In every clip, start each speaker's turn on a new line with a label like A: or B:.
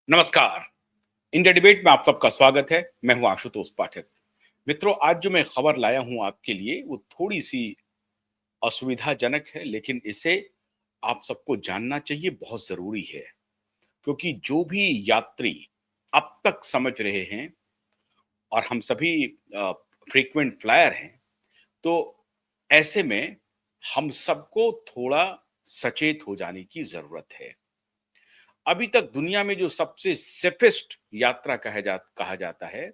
A: नमस्कार। India debate में आप सबका स्वागत है। मैं हूं आशुतोष पाठक। मित्रों, आज जो मैं खबर लाया हूं आपके लिए वो थोड़ी सी असुविधाजनक है, लेकिन इसे आप सबको जानना चाहिए, बहुत जरूरी है। क्योंकि जो भी यात्री अब तक समझ रहे हैं और हम सभी फ्रीक्वेंट फ्लायर हैं, तो ऐसे में हम सबको थोड़ा सचेत हो जाने की जरूरत है। अभी तक दुनिया में जो सबसे सेफेस्ट यात्रा कहा जाता है,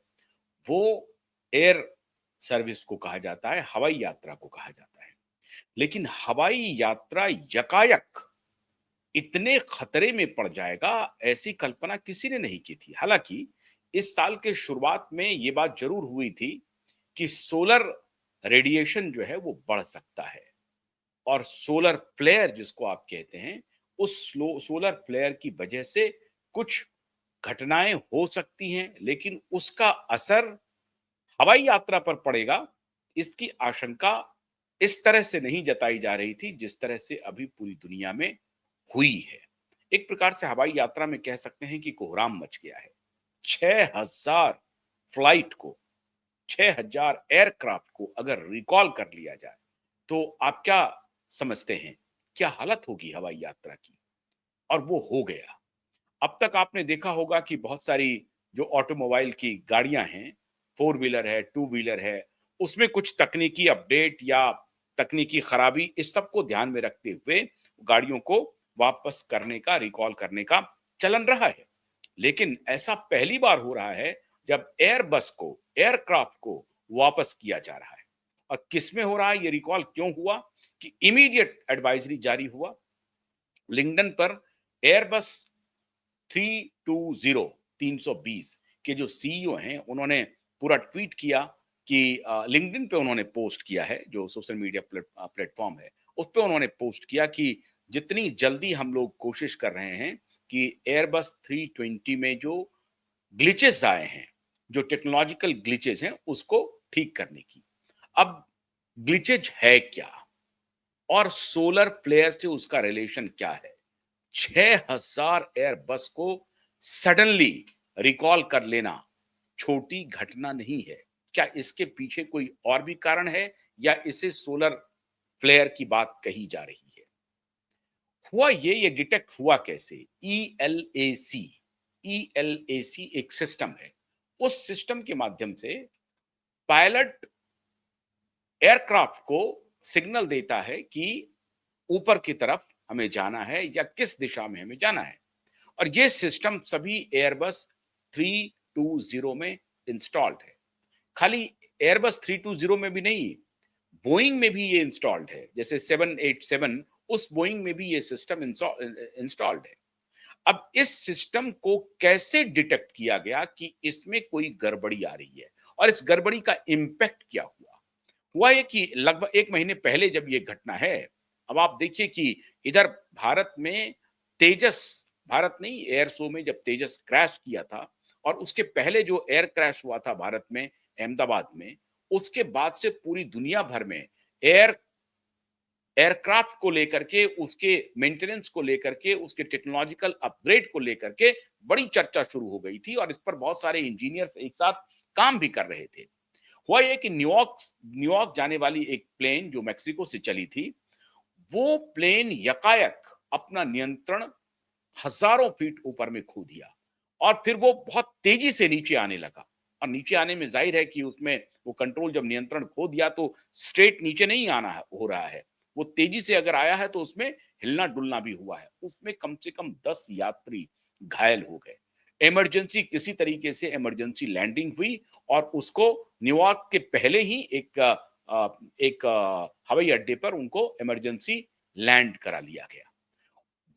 A: वो एयर सर्विस को कहा जाता है, हवाई यात्रा को कहा जाता है। लेकिन हवाई यात्रा यकायक इतने खतरे में पड़ जाएगा, ऐसी कल्पना किसी ने नहीं की थी। हालांकि इस साल के शुरुआत में ये बात जरूर हुई थी कि सोलर रेडिएशन जो है वो बढ़ सकता है, और सोलर फ्लेयर जिसको आप कहते हैं, उस सोलर फ्लेयर की वजह से कुछ घटनाएं हो सकती हैं, लेकिन उसका असर हवाई यात्रा पर पड़ेगा, इसकी आशंका इस तरह से नहीं जताई जा रही थी जिस तरह से अभी पूरी दुनिया में हुई है। एक प्रकार से हवाई यात्रा में कह सकते हैं कि कोहराम मच गया है। 6000 फ्लाइट को, 6000 एयरक्राफ्ट को अगर रिकॉल कर लिया जाए, तो आप क्या समझते हैं क्या हालत होगी हवाई यात्रा की? और वो हो गया। अब तक आपने देखा होगा कि बहुत सारी जो ऑटोमोबाइल की गाड़ियां हैं, फोर व्हीलर है, टू व्हीलर है, उसमें कुछ तकनीकी अपडेट या तकनीकी खराबी, इस सब को ध्यान में रखते हुए गाड़ियों को वापस करने का, रिकॉल करने का चलन रहा है। लेकिन ऐसा पहली बार हो रहा है जब एयरबस को, एयरक्राफ्ट को वापस किया जा रहा है। और किस में हो रहा है, ये रिकॉल क्यों हुआ? कि इमीडिएट एडवाइजरी जारी हुआ लिंक्डइन पर। एयरबस 320 320 के जो सीईओ हैं, उन्होंने पूरा ट्वीट किया कि लिंक्डइन पे उन्होंने पोस्ट किया है, जो सोशल मीडिया प्लेटफॉर्म है, उस पे उन्होंने पोस्ट किया कि जितनी जल्दी हम लोग कोशिश कर रहे हैं कि एयरबस 320 में जो ग्लिचेस आए हैं, जो टेक्नोलॉजिकल ग्लिचेस हैं, उसको ठीक करने की। अब ग्लिचेज है क्या और सोलर फ्लेयर से उसका रिलेशन क्या है? 6000 एयरबस को सडनली रिकॉल कर लेना छोटी घटना नहीं है। क्या इसके पीछे कोई और भी कारण है, या इसे सोलर फ्लेयर की बात कही जा रही है? हुआ ये डिटेक्ट हुआ कैसे? ईएलएसी, ईएलएसी एक सिस्टम है। उस सिस्टम के माध्यम से पायलट एयरक्राफ्ट को सिग्नल देता है कि ऊपर की तरफ हमें जाना है या किस दिशा में हमें जाना है। और ये सिस्टम सभी एयरबस 320 में इंस्टॉल्ड है। खाली एयरबस 320 में भी नहीं, बोइंग में भी ये इंस्टॉल्ड है। जैसे 787, उस बोइंग में भी ये सिस्टम इंस्टॉल्ड है। अब इस सिस्टम को कैसे डिटेक्ट किया गया कि इसमें कोई गड़बड़ी आ रही है, और इस गड़बड़ी का इंपैक्ट क्या हुआ? हुआ ये कि लगभग 1 महीने पहले जब ये घटना है, अब आप देखिए कि इधर भारत में तेजस, भारत नहीं, एयर शो में जब तेजस क्रैश किया था, और उसके पहले जो एयर क्रैश हुआ था भारत में, अहमदाबाद में, उसके बाद से पूरी दुनिया भर में एयर एयरक्राफ्ट को लेकर के, उसके मेंटेनेंस को लेकर के, उसके टेक्नोलॉजिकल अपग्रेड को लेकर के बड़ी चर्चा शुरू हो गई थी, और इस पर बहुत सारे इंजीनियर्स एक साथ काम भी कर रहे थे। हुआ ये कि न्यूयॉर्क न्यूयॉर्क जाने वाली एक प्लेन जो मेक्सिको से चली थी, वो प्लेन यकायक अपना नियंत्रण हजारों फीट ऊपर में खो दिया, और फिर वो बहुत तेजी से नीचे आने लगा। और नीचे आने में जाहिर है कि उसमें वो कंट्रोल, जब नियंत्रण खो दिया तो स्ट्रेट नीचे नहीं आना हो रहा है, वो तेजी से अगर आया है तो उसमें हिलना डुलना भी हुआ है। उसमें कम से कम 10 यात्री घायल हो गए। इमरजेंसी, किसी तरीके से इमरजेंसी लैंडिंग हुई, और उसको न्यूयॉर्क के पहले ही एक हवाई अड्डे पर उनको इमरजेंसी लैंड करा लिया गया।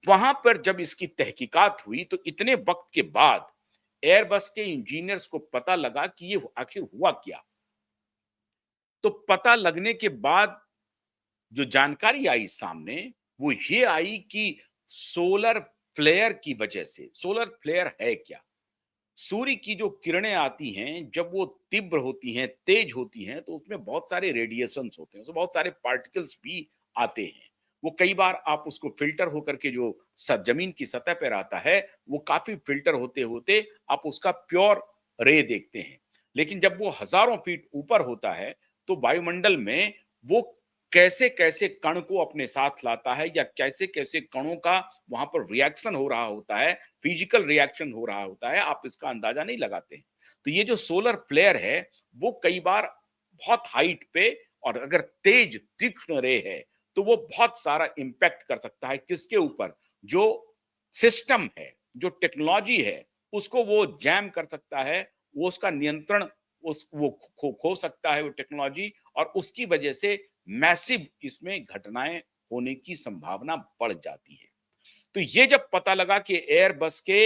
A: वहां पर जब इसकी तहकीकात हुई, तो इतने वक्त के बाद एयरबस के इंजीनियर्स को पता लगा कि ये आखिर हुआ क्या। तो पता लगने के बाद जो जानकारी आई सामने, वो ये आई कि सोलर फ्लेयर की वजह से। सोलर फ्लेयर है क्या? सूर्य की जो किरणें आती हैं, जब वो तीव्र होती हैं, तेज होती हैं, तो उसमें बहुत सारे रेडिएशंस होते हैं, उसमें बहुत सारे पार्टिकल्स भी आते हैं। वो कई बार आप उसको फ़िल्टर होकर के जो स ज़मीन की सतह पर आता है, वो काफ़ी फ़िल्टर होते-होते आप उसका प्योर रे देखते हैं। लेकिन जब वो हज़ारों फीट ऊपर होता है, तो वायुमंडल में वो कैसे-कैसे कण को अपने साथ लाता है या कैसे-कैसे कणों का वहाँ पर रिएक्शन हो रहा होता है, फिजिकल रिएक्शन हो रहा होता है, आप इसका अंदाजा नहीं लगाते हैं। तो ये जो सोलर फ्लेयर है, वो कई बार बहुत हाइट पे और अगर तेज तीक्ष्ण रे है, तो वो बहुत सारा इम्पैक्ट कर सकता है किसके ऊपर? जो सिस्टम है, जो टेक्नोलॉजी है, उसको वो जैम कर सकता है, वो उसका नियंत्रण उस वो खो सकता है वो टेक्नोलॉजी और उसकी वजह से मैसिव इसमें घटनाएँ होने की संभावना बढ़ जाती है। तो ये जब पता लगा कि एयरबस के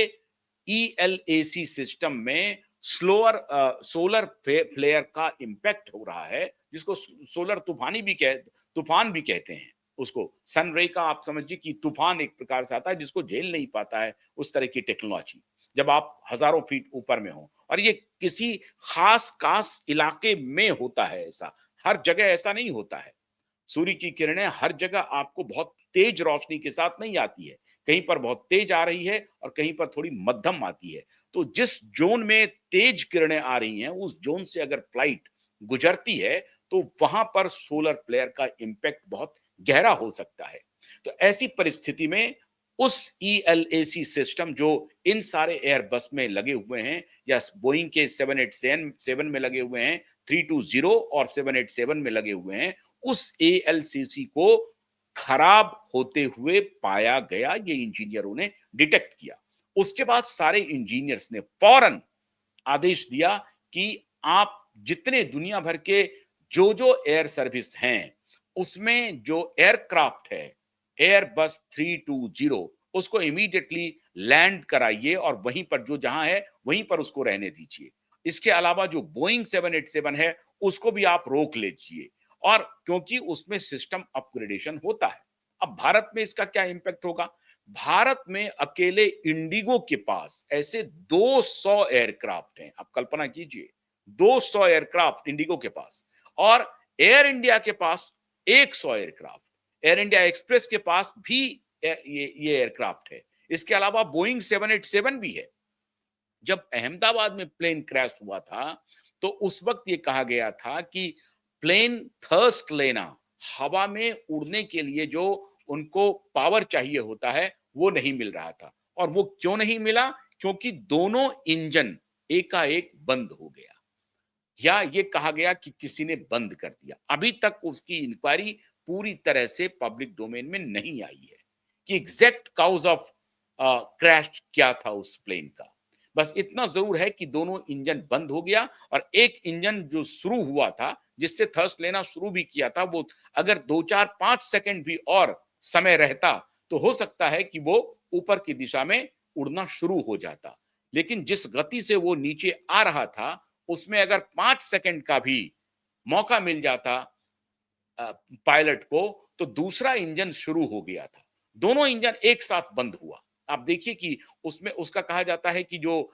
A: ईएलएसी सिस्टम में सोलर फ्लेयर का इम्पैक्ट हो रहा है, जिसको सोलर तूफान भी कहते हैं उसको। सन रे का आप समझिए कि तूफान एक प्रकार से आता है जिसको झेल नहीं पाता है उस तरह की टेक्नोलॉजी। जब आप हजारों फीट ऊपर में हो और ये किसी खास इलाके में होता है ऐसा, हर जगह ऐसा नहीं होता है। सूर्य की किरणें हर जगह आपको बहुत तेज रोशनी के साथ नहीं आती है। कहीं पर बहुत तेज आ रही है और कहीं पर थोड़ी मध्यम आती है। तो जिस ज़ोन में तेज किरणें आ रही हैं, उस ज़ोन से अगर फ्लाइट गुजरती है, तो वहाँ पर सोलर फ्लेयर का इम्पैक्ट बहुत गहरा हो सकता है। तो ऐसी परिस्थिति में उस ईएलएसी सिस्टम जो इन सारे एयरबस में लगे हुए हैं या बोइंग के 787 में लगे हुए हैं, 320 और 787 में लगे हुए हैं, उस एएलसीसी को खराब होते हुए पाया गया, ये इंजीनियरों ने डिटेक्ट किया। उसके बाद सारे इंजीनियर्स ने फौरन आदेश दिया कि आप जितने दुनिया भर के जो एयर सर्विस हैं, उसमें जो एयरक्राफ्ट है, एयरबस 320 उसको इमीडिएटली लैंड कराइए और वहीं पर जो जहां है, वहीं पर उसको रहने दीजिए। इसके अलावा जो बोइंग 787 है, उसको भी आप रोक लीजिए और क्योंकि उसमें सिस्टम अपग्रेडेशन होता है। अब भारत में इसका क्या इंपैक्ट होगा? भारत में अकेले इंडिगो के पास ऐसे 200 एयरक्राफ्ट हैं। आप कल्पना कीजिए 200 एयरक्राफ्ट इंडिगो के पास और एयर इंडिया के पास 100 एयरक्राफ्ट। एयर इंडिया एक्सप्रेस के पास भी ये एयरक्राफ्ट है। इसके अलावा बोइंग 787 भी है। जब अहमदाबाद में प्लेन क्रैश हुआ था, तो उस वक्त ये कहा गया था कि प्लेन थर्स्ट लेना, हवा में उड़ने के लिए जो उनको पावर चाहिए होता है, वो नहीं मिल रहा था। और वो क्यों नहीं मिला? क्योंकि दोनों इंजन एकाएक बंद हो गया या ये कहा गया कि किसी ने बंद कर दिया। अभी तक उसकी इंक्वायरी पूरी तरह से पब्लिक डोमेन में नहीं आई है कि एग्जैक्ट काउज ऑफ क्रैश क्या था उस प्लेन का। बस इतना जरूर है कि दोनों इंजन बंद हो गया और एक इंजन जो शुरू हुआ था, जिससे थर्स्ट लेना शुरू भी किया था, वो अगर 2 4 5 सेकंड भी और समय रहता तो हो सकता है कि वो ऊपर की दिशा में उड़ना शुरू हो जाता। लेकिन जिस गति से वो नीचे आ रहा था, उसमें अगर 5 सेकंड का भी मौका मिल जाता अ, पायलट को, तो दूसरा इंजन शुरू हो गया था। दोनों इंजन एक साथ बंद हुआ। आप देखिए कि उसमें उसका कहा जाता है कि जो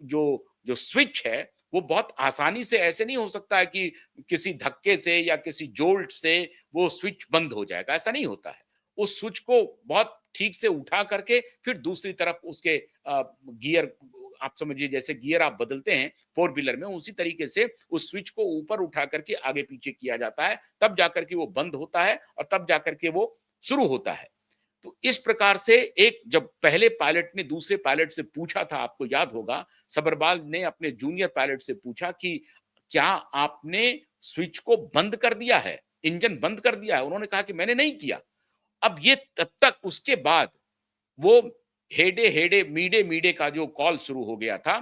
A: जो स्विच है, वो बहुत आसानी से ऐसे नहीं हो सकता है कि किसी धक्के से या किसी जोल्ट से वो स्विच बंद हो जाएगा, ऐसा नहीं होता है। उस स्विच को बहुत ठीक से उठा करके फिर दूसरी तरफ उसके गियर, आप समझिए जैसे गियर आप बदलते हैं फोर व्हीलर में, उसी तरीके से उस स्विच को ऊपर उठा करके आगे पीछे किया जाता है, तब जाकर के वो बंद होता है और तब जाकर के वो शुरू होता है। तो इस प्रकार से एक जब पहले पायलट ने दूसरे पायलट से पूछा था, आपको याद होगा, सबरवाल ने अपने जूनियर पायलट से पूछा कि क्या आपने स्विच को बंद कर दिया है, इंजन बंद कर दिया है? उन्होंने कहा कि मैंने नहीं किया। अब ये तब तक उसके बाद वो हेडे हेडे मीडे मीडे का जो कॉल शुरू हो गया था,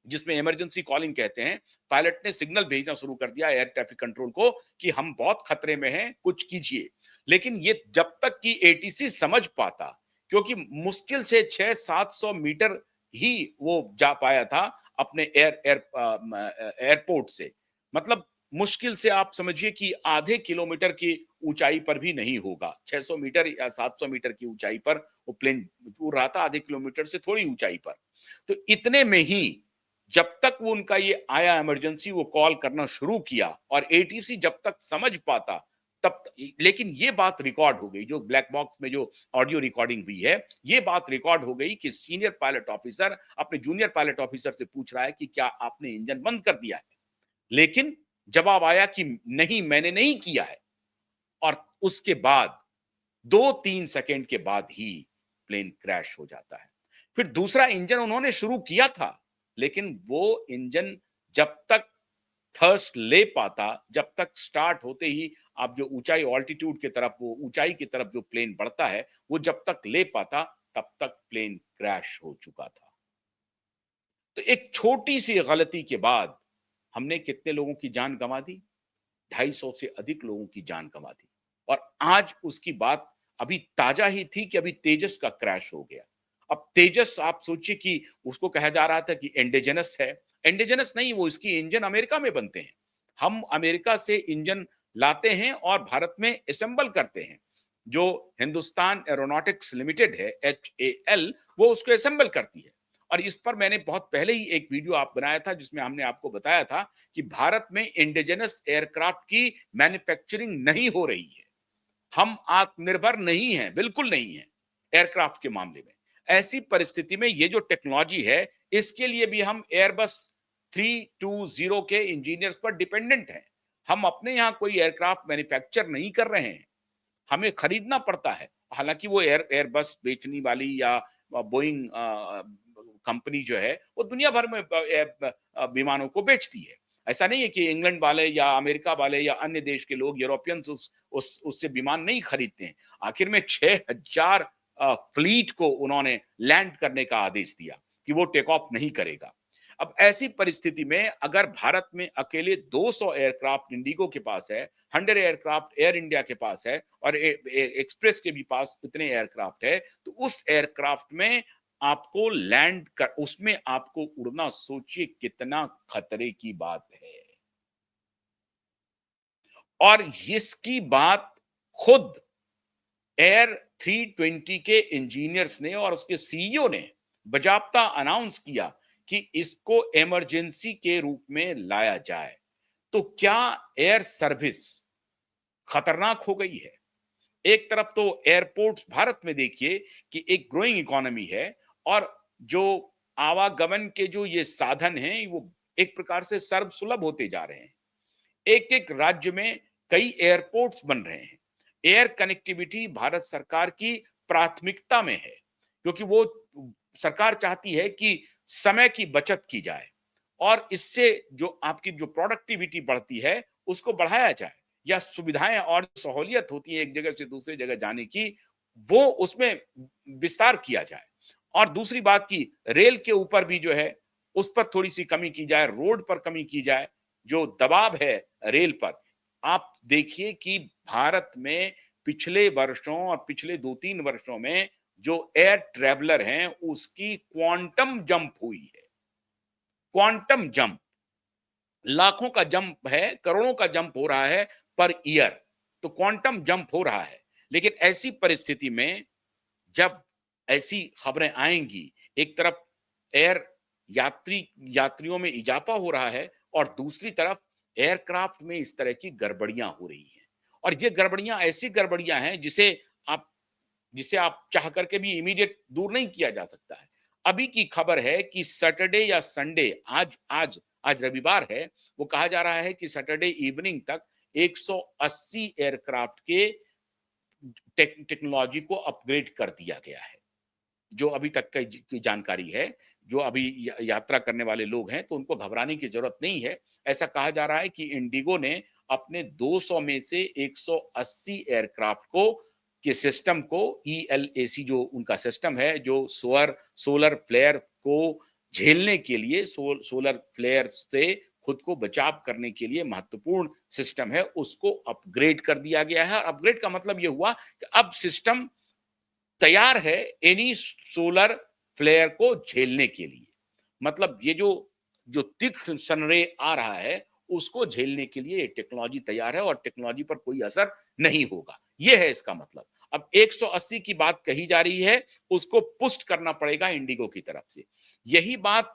A: जिसमें इमरजेंसी कॉलिंग कहते हैं। पायलट ने सिग्नल भेजना शुरू कर दिया एयर ट्रैफिक कंट्रोल को कि हम बहुत खतरे में हैं, कुछ कीजिए। लेकिन ये जब तक कि एटीसी समझ पाता, क्योंकि मुश्किल से 600-700 मीटर ही वो जा पाया था अपने एयरपोर्ट से। मतलब मुश्किल से आप समझिए कि आधे किलोमीटर की ऊंचाई पर भी नहीं होगा। 600 मीटर या 700 मीटर की ऊंचाई पर वो प्लेन उड़ रहा था, आधे किलोमीटर से थोड़ी ऊंचाई पर। तो इतने में ही जब तक वो उनका ये आया इमरजेंसी, वो कॉल करना शुरू किया और एटीसी जब तक समझ पाता, तब लेकिन ये बात रिकॉर्ड हो गई, जो ब्लैक बॉक्स में जो ऑडियो रिकॉर्डिंग हुई है, ये बात रिकॉर्ड हो गई कि सीनियर पायलट ऑफिसर अपने जूनियर पायलट ऑफिसर से पूछ रहा है कि क्या आपने इंजन बंद कर दिया है? लेकिन जवाब आया कि नहीं, मैंने नहीं किया है। और उसके बाद 2-3 सेकंड के बाद ही प्लेन क्रैश हो जाता है। फिर दूसरा इंजन उन्होंने शुरू किया था, लेकिन वो इंजन जब तक थर्स्ट ले पाता, जब तक स्टार्ट होते ही आप जो ऊंचाई ऑल्टीट्यूड की तरफ, वो ऊंचाई की तरफ जो प्लेन बढ़ता है, वो जब तक ले पाता, तब तक प्लेन क्रैश हो चुका था। तो एक छोटी सी गलती के बाद हमने कितने लोगों की जान गंवा दी? 250 से अधिक लोगों की जान गंवा दी। और आज उसकी बात अभी ताजा ही थी कि अभी तेजस का क्रैश हो गया। अब तेजस, आप सोचिए कि उसको कहा जा रहा था कि इंडिजिनस है। इंडिजिनस नहीं, वो इसकी इंजन अमेरिका में बनते हैं। हम अमेरिका से इंजन लाते हैं और भारत में असेंबल करते हैं। जो हिंदुस्तान एरोनॉटिक्स लिमिटेड है, HAL, वो उसको असेंबल करती है। और इस पर मैंने बहुत पहले ही एक वीडियो आप बनाया था, जिसमें हमने आपको बताया था कि भारत में इंडिजिनस एयरक्राफ्ट की मैन्युफैक्चरिंग नहीं हो रही है। हम आत्मनिर्भर नहीं हैं, बिल्कुल नहीं है एयरक्राफ्ट के मामले में। ऐसी परिस्थिति में ये जो टेक्नोलॉजी है, इसके लिए भी हम एयरबस 320 के इंजीनियर्स पर डिपेंडेंट हैं। हम अपने यहाँ कोई एयरक्राफ्ट मैन्युफैक्चर नहीं कर रहे हैं, हमें खरीदना पड़ता है। हालांकि वो एयरबस बेचने वाली या बोइंग कंपनी जो है, वो दुनिया भर में विमानों को बेचती है। ऐसा नहीं है कि इंग्लैंड वाले या अमेरिका वाले या अन्य देश के लोग, यूरोपियंस, उससे विमान नहीं खरीदते हैं। आखिर में 6000 फ्लीट को उन्होंने लैंड करने का आदेश दिया कि वो टेक ऑफ नहीं करेगा। अब ऐसी परिस्थिति में अगर भारत में अकेले 200 एयरक्राफ्ट इंडिगो के पास है, 100 एयरक्राफ्ट एयर इंडिया के पास है, और एक्सप्रेस के भी पास इतने एयरक्राफ्ट है, तो उस एयरक्राफ्ट में आपको लैंड कर, उसमें आपको उड़ना, सोचिए कितना खतरे की बात है। और इसकी बात खुद एयर 320 के इंजीनियर्स ने और उसके सीईओ ने बजाप्ता अनाउंस किया कि इसको इमरजेंसी के रूप में लाया जाए। तो क्या एयर सर्विस खतरनाक हो गई है? एक तरफ तो एयरपोर्ट्स भारत में देखिए कि एक ग्रोइंग इकोनॉमी है, और जो आवागमन के जो ये साधन हैं, वो एक प्रकार से सर्वसुलभ होते जा रहे हैं। एक एक राज्य में कई एयरपोर्ट्स बन रहे हैं। एयर कनेक्टिविटी भारत सरकार की प्राथमिकता में है, क्योंकि वो सरकार चाहती है कि समय की बचत की जाए, और इससे जो आपकी जो प्रोडक्टिविटी बढ़ती है, उसको बढ़ाया जाए, या सुविधाएं और सहूलियत होती है एक जगह से दूसरी जगह जाने की, वो उसमें विस्तार किया जाए। और दूसरी बात की रेल के ऊपर भी जो है, उस पर थोड़ी सी कमी की जाए, रोड पर कमी की जाए, जो दबाव है रेल पर। आप देखिए कि भारत में पिछले वर्षों और पिछले 2-3 वर्षों में जो एयर ट्रैवलर हैं, उसकी क्वांटम जंप हुई है। क्वांटम जंप, लाखों का जंप है, करोड़ों का जंप हो रहा है पर ईयर। तो क्वांटम जंप हो रहा है। लेकिन ऐसी परिस्थिति में जब ऐसी खबरें आएंगी, एक तरफ एयर यात्रियों में इजाफा हो रहा है, और दूसरी तरफ एयरक्राफ्ट में इस तरह की गड़बड़ियां हो रही हैं। और ये गड़बड़ियां ऐसी गड़बड़ियां हैं आप जिसे आप चाह करके भी इमीडिएट दूर नहीं किया जा सकता है। अभी की खबर है कि सैटरडे या संडे, आज आज आज रविवार है, वो कहा जा रहा है कि सैटरडे इवनिंग तक 180 एयरक्राफ्ट के टेक्नोलॉजी को अपग्रेड कर दिया गया है। जो अभी तक की जानकारी है, जो अभी यात्रा करने वाले लोग हैं, तो उनको घबराने की जरूरत नहीं है। ऐसा कहा जा रहा है कि इंडिगो ने अपने 200 में से 180 एयरक्राफ्ट को के सिस्टम को, ELAC जो उनका सिस्टम है, जो सोलर फ्लेयर को झेलने के लिए, सोलर फ्लेयर से खुद को बचाव करने के लिए महत्वपूर्ण सिस्टम है, उसको अपग्रेड कर दिया गया है। और अपग्रेड का मतलब यह हुआ कि अब सिस्टम तैयार है एनी सोलर फ्लेयर को झेलने के लिए। मतलब ये जो जो तीक्ष्ण सनरे आ रहा है, उसको झेलने के लिए टेक्नोलॉजी तैयार है, और टेक्नोलॉजी पर कोई असर नहीं होगा। ये है इसका मतलब। अब 180 की बात कही जा रही है, उसको पुष्ट करना पड़ेगा इंडिगो की तरफ से। यही बात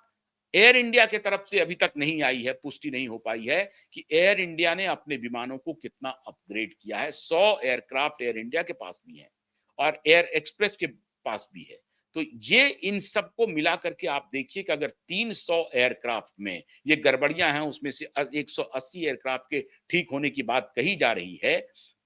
A: एयर इंडिया की तरफ से अभी तक नहीं आई है, पुष्टि नहीं हो पाई है कि एयर इंडिया ने अपने विमानों को कितना अपग्रेड किया है। 100 एयरक्राफ्ट एयर इंडिया के पास भी हैं और एयर एक्सप्रेस के पास भी है। तो ये इन सबको मिला करके आप देखिए कि अगर 300 एयरक्राफ्ट में ये गड़बड़ियां हैं, उसमें से 180 एयरक्राफ्ट के ठीक होने की बात कही जा रही है,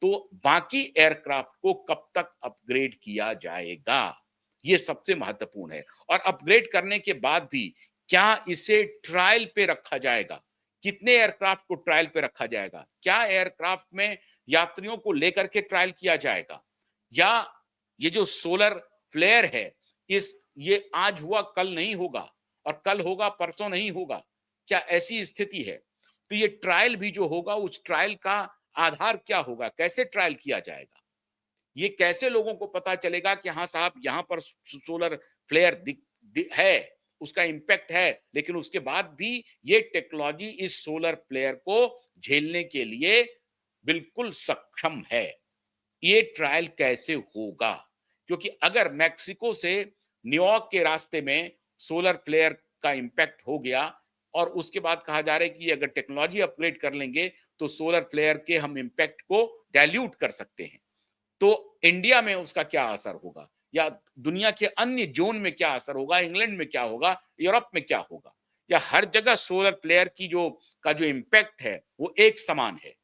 A: तो बाकी एयरक्राफ्ट को कब तक अपग्रेड किया जाएगा, ये सबसे महत्वपूर्ण है। और अपग्रेड करने के बाद भी क्या इसे ट्रायल पे रखा जाएगा, कितने एयरक्राफ्ट को ट्रायल पे रखा जाएगा, क्या एयरक्राफ्ट में यात्रियों को लेकर के ट्रायल किया जाएगा, या ये जो सोलर फ्लेयर है, इस ये आज हुआ कल नहीं होगा और कल होगा परसों नहीं होगा, क्या ऐसी स्थिति है? तो ये ट्रायल भी जो होगा, उस ट्रायल का आधार क्या होगा, कैसे ट्रायल किया जाएगा, ये कैसे लोगों को पता चलेगा कि हाँ साहब यहाँ पर सोलर फ्लेयर है, उसका इम्पैक्ट है, लेकिन उसके बाद भी ये टेक्नोलॉजी इस सोलर फ्लेयर को झेलने के लिए बिल्कुल सक्षम है। ये ट्रायल कैसे होगा? क्योंकि अगर मैक्सिको से न्यूयॉर्क के रास्ते में सोलर फ्लेयर का इम्पैक्ट हो गया और उसके बाद कहा जा रहा है कि अगर टेक्नोलॉजी अपग्रेड कर लेंगे तो सोलर फ्लेयर के हम इम्पैक्ट को डाइल्यूट कर सकते हैं, तो इंडिया में उसका क्या असर होगा, या दुनिया के अन्य जोन में क्या असर होगा, इंग्लैंड में क्या होगा, यूरोप में क्या होगा, या हर जगह सोलर फ्लेयर की जो इम्पैक्ट है वो एक समान है,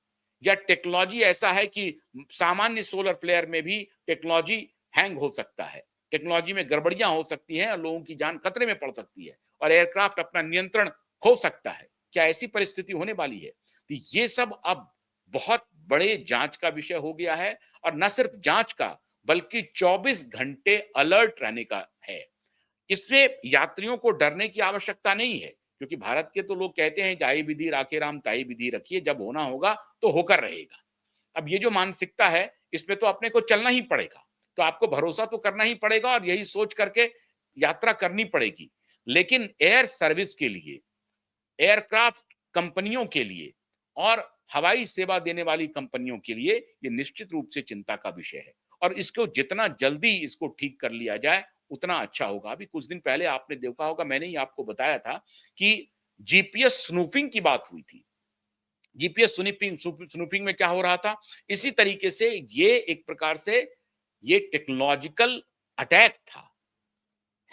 A: या टेक्नोलॉजी ऐसा है कि सामान्य सोलर फ्लेयर में भी टेक्नोलॉजी हैंग हो सकता है, टेक्नोलॉजी में गड़बड़ियां हो सकती हैं और लोगों की जान खतरे में पड़ सकती है और एयरक्राफ्ट अपना नियंत्रण खो सकता है। क्या ऐसी परिस्थिति होने वाली है? तो ये सब अब बहुत बड़े जांच का विषय हो गया है, और न सिर्फ जांच का बल्कि 24 घंटे अलर्ट रहने का है। इसमें यात्रियों को डरने की आवश्यकता नहीं है, क्योंकि भारत के तो लोग कहते हैं जाई विधि राखे राम ताई विधि रखिए, जब होना होगा तो होकर रहेगा। अब ये जो मानसिकता है, इसमें तो अपने को चलना ही पड़ेगा, तो आपको भरोसा तो करना ही पड़ेगा और यही सोच करके यात्रा करनी पड़ेगी। लेकिन एयर सर्विस के लिए, एयरक्राफ्ट कंपनियों के लिए और हवाई सेवा देने वाली कंपनियों के लिए ये निश्चित रूप से चिंता का विषय है, और इसको जितना जल्दी इसको ठीक कर लिया जाए उतना अच्छा होगा। अभी कुछ दिन पहले आपने देखा होगा, मैंने ही आपको बताया था कि जीपीएस स्नूफिंग की बात हुई थी। जीपीएस स्नूफिंग स्नूफिंग में क्या हो रहा था, इसी तरीके से ये एक प्रकार से ये टेक्नोलॉजिकल अटैक था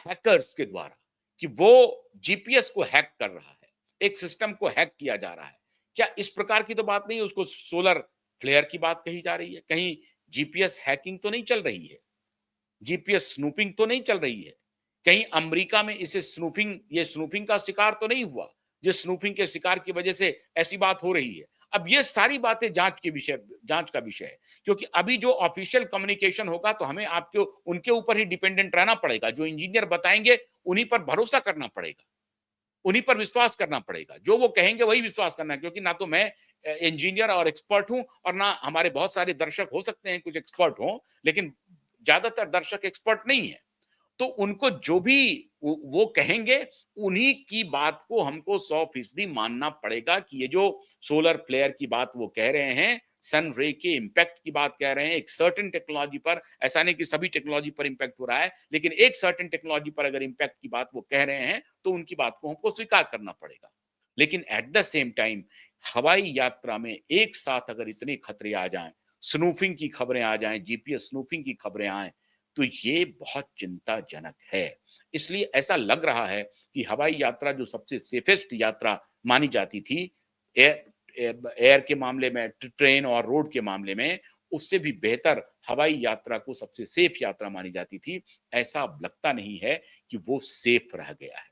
A: हैकर्स के द्वारा, कि वो जीपीएस को हैक कर रहा है, एक सिस्टम को हैक किया जा रहा है। क्या इस प्रकार की तो बात नहीं है, उसको सोलर फ्लेयर की बात कही जा रही है, कहीं जीपीएस हैकिंग तो नहीं चल रही है, जीपीएस स्नूपिंग तो नहीं चल रही है, कहीं अमेरिका में इसे स्नूफिंग ये स्नूफिंग का शिकार तो नहीं हुआ, जिस स्नूफिंग के शिकार की वजह से ऐसी बात हो रही है। अब ये सारी बातें जांच का विषय है, क्योंकि अभी जो ऑफिशियल कम्युनिकेशन होगा तो हमें आपके उनके ऊपर ही डिपेंडेंट रहना पड़ेगा, जो इंजीनियर बताएंगे उन्हीं पर भरोसा करना पड़ेगा, उन्हीं पर विश्वास करना पड़ेगा, जो वो कहेंगे वही विश्वास करना है, क्योंकि ना तो मैं इंजीनियर और एक्सपर्ट हूं और ना हमारे बहुत सारे दर्शक हो सकते हैं कुछ एक्सपर्ट हों, लेकिन ज्यादातर दर्शक एक्सपर्ट नहीं है। तो उनको जो भी वो कहेंगे उन्हीं की बात को हमको 100% मानना पड़ेगा, कि ये जो सोलर फ्लेयर की बात वो कह रहे हैं, सन रे के इम्पैक्ट की बात कह रहे हैं एक सर्टेन टेक्नोलॉजी पर, ऐसा नहीं कि सभी टेक्नोलॉजी पर इम्पैक्ट हो रहा है, लेकिन एक सर्टेन टेक्नोलॉजी पर अगर इम्पैक्ट की बात वो कह रहे हैं तो उनकी बात को हमको स्वीकार करना पड़ेगा। लेकिन एट द सेम टाइम हवाई यात्रा में एक साथ अगर इतने खतरे आ जाएं, स्नूफिंग की खबरें आ जाएं, जीपीएस स्नूफिंग की खबरें आए, तो ये बहुत चिंताजनक है। इसलिए ऐसा लग रहा है कि हवाई यात्रा जो सबसे सेफेस्ट यात्रा मानी जाती थी, एयर एयर के मामले में, ट्रेन और रोड के मामले में, उससे भी बेहतर हवाई यात्रा को सबसे सेफ यात्रा मानी जाती थी, ऐसा अब लगता नहीं है कि वो सेफ रह गया है।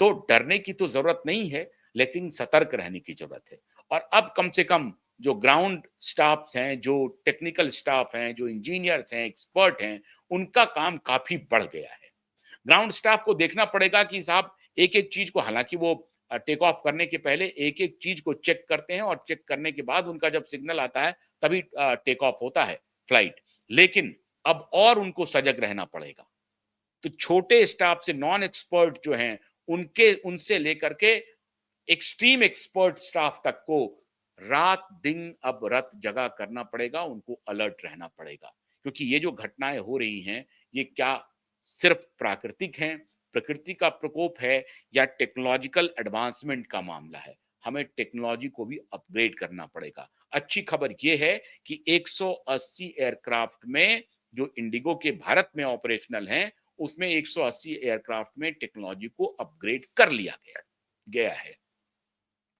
A: तो डरने की तो जरूरत नहीं है, लेकिन सतर्क रहने की जरूरत है। और अब कम से कम जो ग्राउंड स्टाफ्स हैं, जो टेक्निकल स्टाफ हैं, जो इंजीनियर्स हैं, एक्सपर्ट हैं, उनका काम काफी बढ़ गया है। ग्राउंड स्टाफ को देखना पड़ेगा कि साहब एक एक चीज को, हालांकि वो टेक ऑफ करने के पहले एक एक चीज को चेक करते हैं और चेक करने के बाद उनका जब सिग्नल आता है तभी टेक ऑफ होता है फ्लाइट, लेकिन अब और उनको सजग रहना पड़ेगा। तो छोटे स्टाफ से नॉन एक्सपर्ट जो हैं, उनके उनसे लेकर के एक्सट्रीम एक्सपर्ट स्टाफ तक को रात दिन अब रत जगा करना पड़ेगा, उनको अलर्ट रहना पड़ेगा, क्योंकि ये जो घटनाएं हो रही हैं, ये क्या सिर्फ प्राकृतिक हैं, प्रकृति का प्रकोप है या टेक्नोलॉजिकल एडवांसमेंट का मामला है, हमें टेक्नोलॉजी को भी अपग्रेड करना पड़ेगा। अच्छी खबर ये है कि 180 एयरक्राफ्ट में जो इंडिगो के भारत में ऑपरेशनल हैं, उसमें 180 एयरक्राफ्ट में टेक्नोलॉजी को अपग्रेड कर लिया गया गया है।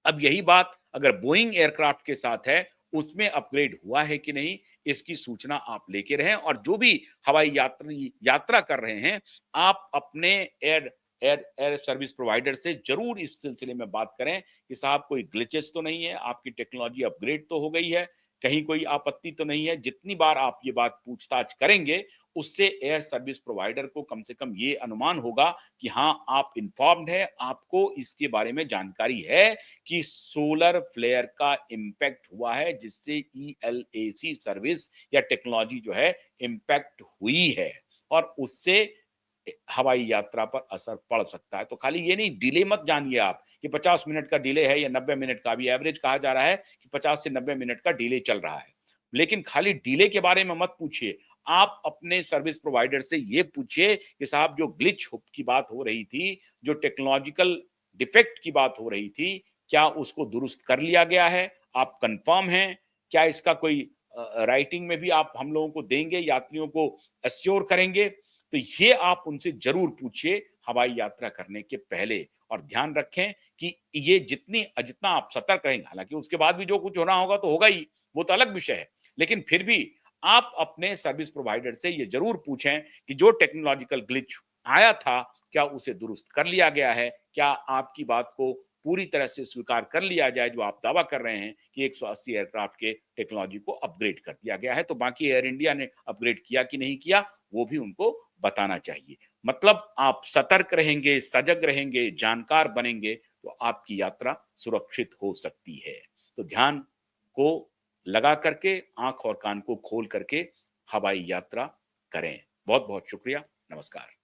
A: अब यही बात अगर बोइंग एयरक्राफ्ट के साथ है, उसमें अपग्रेड हुआ है कि नहीं, इसकी सूचना आप लेके रहें और जो भी हवाई यात्री यात्रा कर रहे हैं, आप अपने air air air service provider से ज़रूर इस सिलसिले में बात करें कि साहब कोई ग्लिचेस तो नहीं है, आपकी टेक्नोलॉजी अपग्रेड तो हो गई है, कहीं कोई आपत्ति तो नहीं है। जितनी बार आप ये बात पूछताछ करेंगे, उससे एयर सर्विस प्रोवाइडर को कम से कम ये अनुमान होगा कि हाँ, आप इन्फॉर्म्ड हैं, आपको इसके बारे में जानकारी है कि सोलर फ्लेयर का इम्पैक्ट हुआ है जिससे ईएलएसी सर्विस या टेक्नोलॉजी जो है इम्पैक्ट हुई है और उससे हवाई यात्रा पर असर पड़ सकता है। तो खाली ये नहीं डिले मत जानिए आप कि 50 मिनट का डिले है या 90 मिनट का। अभी एवरेज कहा जा रहा है कि 50 से 90 मिनट का डिले चल रहा है। लेकिन खाली डिले के बारे में मत पूछिए। आप अपने सर्विस प्रोवाइडर से ये पूछिए कि साहब जो ग्लिच की बात हो रही थी, जो टेक्नोलॉजिकल डिफेक्ट की बात हो रही थी, क्या उसको दुरुस्त कर लिया गया है? आप कन्फर्म हैं? क्या इसका कोई राइटिंग में भी आप हम लोगों को देंगे, यात्रियों को एश्योर करेंगे? तो ये आप उनसे ज़रूर पूछिए हवाई यात्रा करने के पहले और ध्यान रखें कि ये जितना आप सतर्क रहेंगे, हालाँकि उसके बाद भी जो कुछ होना होगा तो होगा ही, वो तो अलग विषय है। लेकिन फिर भी आप अपने सर्विस प्रोवाइडर से ये ज़रूर पूछें कि जो टेक्नोलॉजिकल ग्लिच आया था, क्या उसे दुरुस्त कर लिया गया है? क्या आपकी बात को पूरी तरह से स्वीकार कर लिया जाए, जो आप दावा कर रहे हैं कि 180 एयरक्राफ्ट के टेक्नोलॉजी को अपग्रेड कर दिया गया है, तो बाकी एयर इंडिया ने अपग्रेड किया कि नहीं किया, वो भी उनको बताना चाहिए। मतलब आप सतर्क रहेंगे, सजग रहेंगे, जानकार बनेंगे, तो आपकी यात्रा सुरक्षित हो सकती है। तो ध्यान को लगा करके, आँख और कान को खोल करके हवाई यात्रा करें। बहुत-बहुत शुक्रिया। नमस्कार।